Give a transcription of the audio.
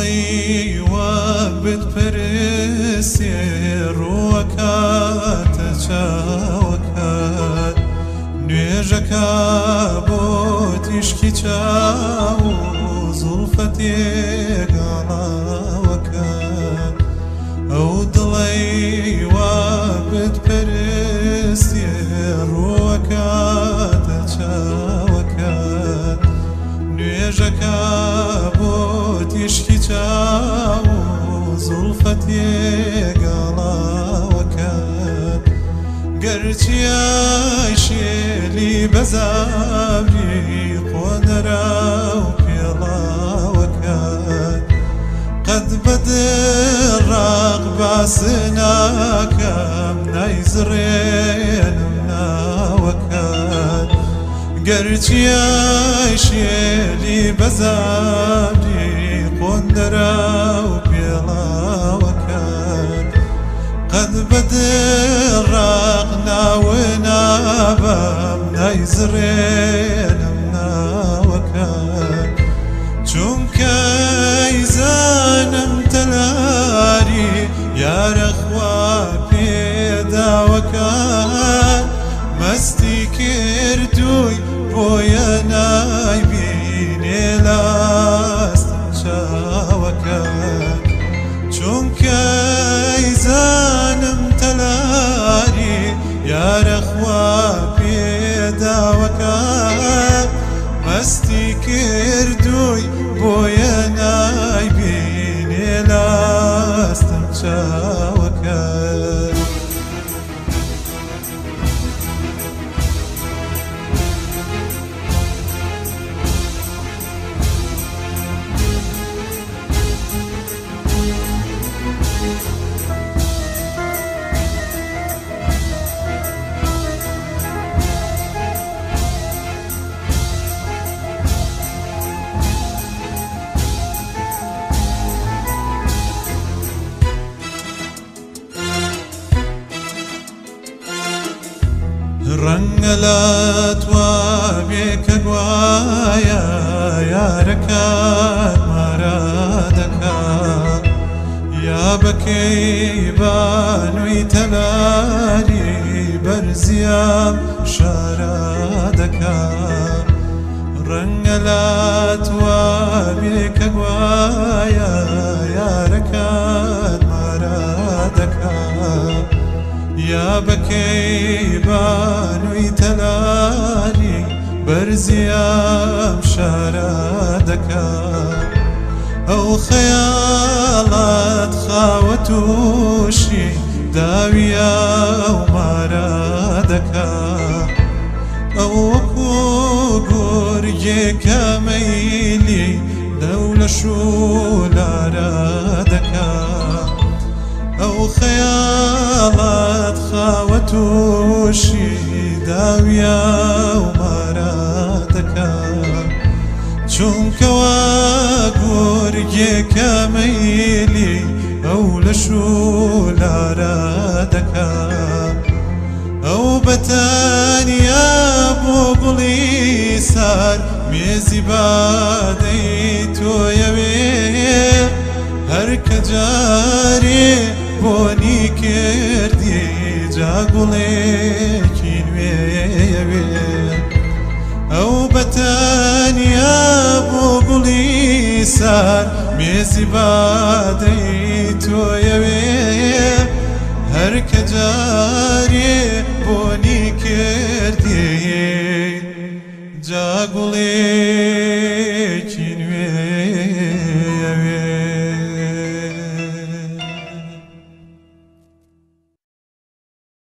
دڵی وا بتپەرستێ ڕووەکاتە چاوەکات نوێژەکە بۆ تیشکی چاو و زوڵفە تێگەڵاوەکات ئەو دڵی وا بتپەرستێ ڕووەکاتە چاوەکات نوێژەکە بۆ تیشکی چاو و زوڵفە تێگەڵاوەکات گەرچیای شێلی بەزابری قۆنەرا و پێڵاوەکات قەت بەدڕاق باس ناکەم نایزڕێنم ناوەکات گەرچیای شێلی بەزابری قۆنەرا و پێڵاوەکات قەت بەدڕاق ناوە نابەم نایزڕێنم ناوەکات چونکە ئەیزانم تەلاری یارەخوا پێداوەکات مەستی کردووی بۆیە نایبینێ لاستم چاوەکات چونکە ئەیزانم تەلاری یارەخوا پێداوەکات مەستی کردووی بۆیە نایبینێ لاستم چاوەکات ڕەنگە لاتوا بێکە گوایە یارەکەت مارە دەکات یا بەکەیبانووی تەلاری بەرزیام شارە دەکات ڕەنگە لاتوا بێکە گوایە یارەکەت مارە دەکات یا بەکەیبانووی تەلاری بەرزیام شارە دەکات ئەو خەیاڵات خاوە تووشی داویە و مارە دەکات ئەو وەکو گورگێکە مەیلی لەو لە شولارە دەکات ئەو خەیاڵات خاوە تووشی داویە و مارە دەکات چونکەوا گورگێکە مەیلی ئەو لە شولارە دەکات ئەو بەتانیا بۆ گوڵی سار مێزی بادەی تۆیەوێ هەرکە جارێ بۆنی کردی جاگوڵێکی نوێیەوێ ئەو بەتانیا بۆ گوڵی سار مێزی بادەی تۆیەوێ هەرکە جارێ بۆنی کردی جاگوڵێ